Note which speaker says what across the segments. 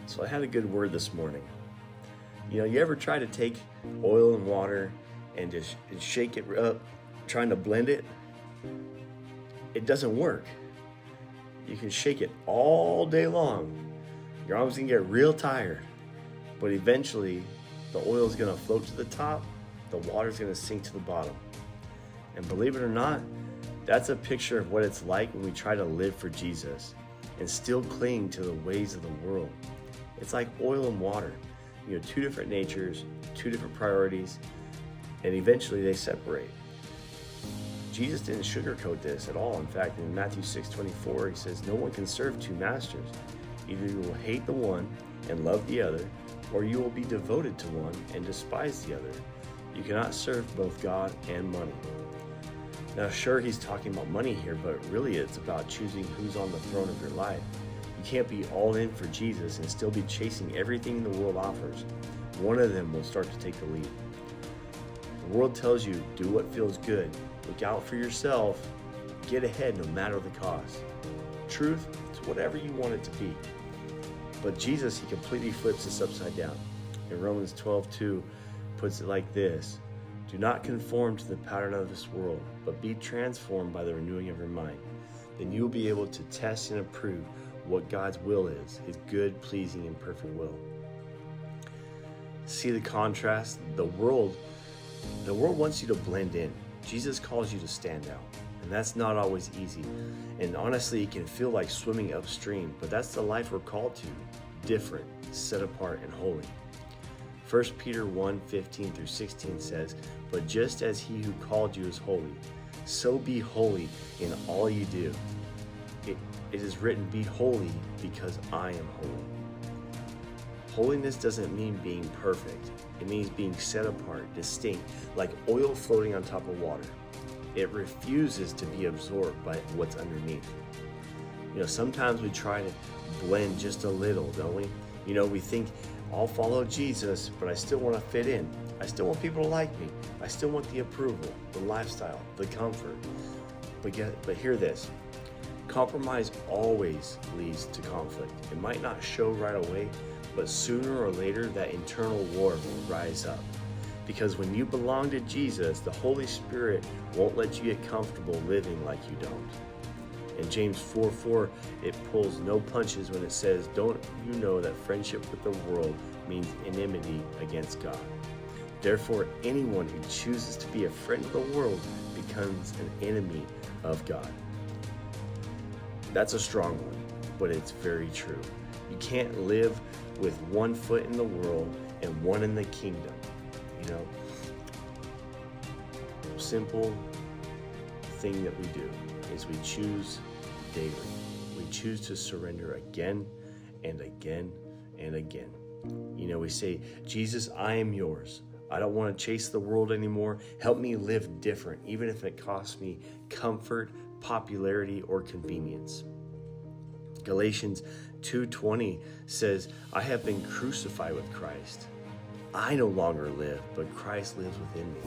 Speaker 1: So I had a good word this morning. You ever try to take oil and water and just shake it up, trying to blend it? It doesn't work. You can shake it all day long. Your arms can get real tired, but eventually the oil is going to float to the top, the water is going to sink to the bottom. And believe it or not, that's a picture of what it's like when we try to live for Jesus and still cling to the ways of the world. It's like oil and water, two different natures, two different priorities, and eventually they separate. Jesus didn't sugarcoat this at all. In fact, in Matthew 6:24, he says, "No one can serve two masters. Either you will hate the one and love the other, or you will be devoted to one and despise the other. You cannot serve both God and money." Now, sure, he's talking about money here, but really it's about choosing who's on the throne of your life. You can't be all in for Jesus and still be chasing everything the world offers. One of them will start to take the lead. The world tells you, do what feels good. Look out for yourself. Get ahead no matter the cost. Truth, it's whatever you want it to be. But Jesus, he completely flips this upside down. In Romans 12:2, puts it like this: "Do not conform to the pattern of this world, but be transformed by the renewing of your mind. Then you will be able to test and approve what God's will is, his good, pleasing, and perfect will." See the contrast? The world wants you to blend in. Jesus calls you to stand out, and that's not always easy. And honestly, it can feel like swimming upstream, but that's the life we're called to: different, set apart, and holy. 1 Peter 1:15-16 says, "But just as he who called you is holy, so be holy in all you do. It is written, be holy because I am holy." Holiness doesn't mean being perfect. It means being set apart, distinct, like oil floating on top of water. It refuses to be absorbed by what's underneath. Sometimes we try to blend just a little, don't we? We think, I'll follow Jesus, but I still want to fit in. I still want people to like me. I still want the approval, the lifestyle, the comfort. But hear this. Compromise always leads to conflict. It might not show right away, but sooner or later that internal war will rise up. Because when you belong to Jesus, the Holy Spirit won't let you get comfortable living like you don't. In James 4:4, it pulls no punches when it says, "Don't you know that friendship with the world means enmity against God? Therefore, anyone who chooses to be a friend of the world becomes an enemy of God." That's a strong one, but it's very true. You can't live with one foot in the world and one in the kingdom. Simple thing that we do is we choose daily. We choose to surrender again and again and again. We say, "Jesus, I am yours. I don't want to chase the world anymore. Help me live different, even if it costs me comfort, popularity, or convenience." Galatians 2:20 says, "I have been crucified with Christ. I no longer live, but Christ lives within me.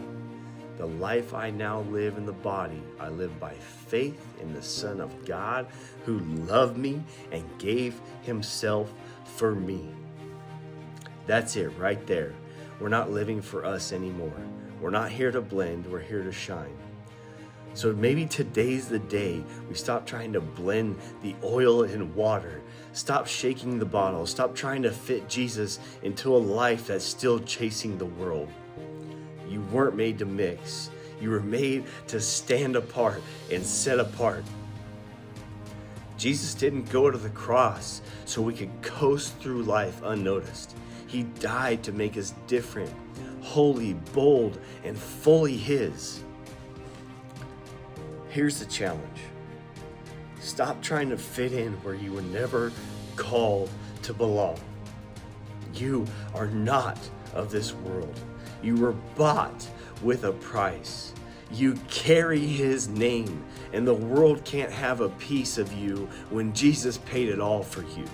Speaker 1: The life I now live in the body, I live by faith in the Son of God who loved me and gave himself for me." That's it right there. We're not living for us anymore. We're not here to blend, we're here to shine. So maybe today's the day we stop trying to blend the oil and water. Stop shaking the bottle. Stop trying to fit Jesus into a life that's still chasing the world. You weren't made to mix. You were made to stand apart and set apart. Jesus didn't go to the cross so we could coast through life unnoticed. He died to make us different, holy, bold, and fully his. Here's the challenge. Stop trying to fit in where you were never called to belong. You are not of this world. You were bought with a price. You carry his name, and the world can't have a piece of you when Jesus paid it all for you.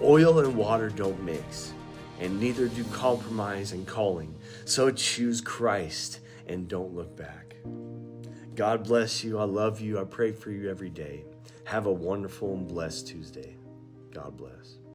Speaker 1: Oil and water don't mix, and neither do compromise and calling. So choose Christ and don't look back. God bless you. I love you. I pray for you every day. Have a wonderful and blessed Tuesday. God bless.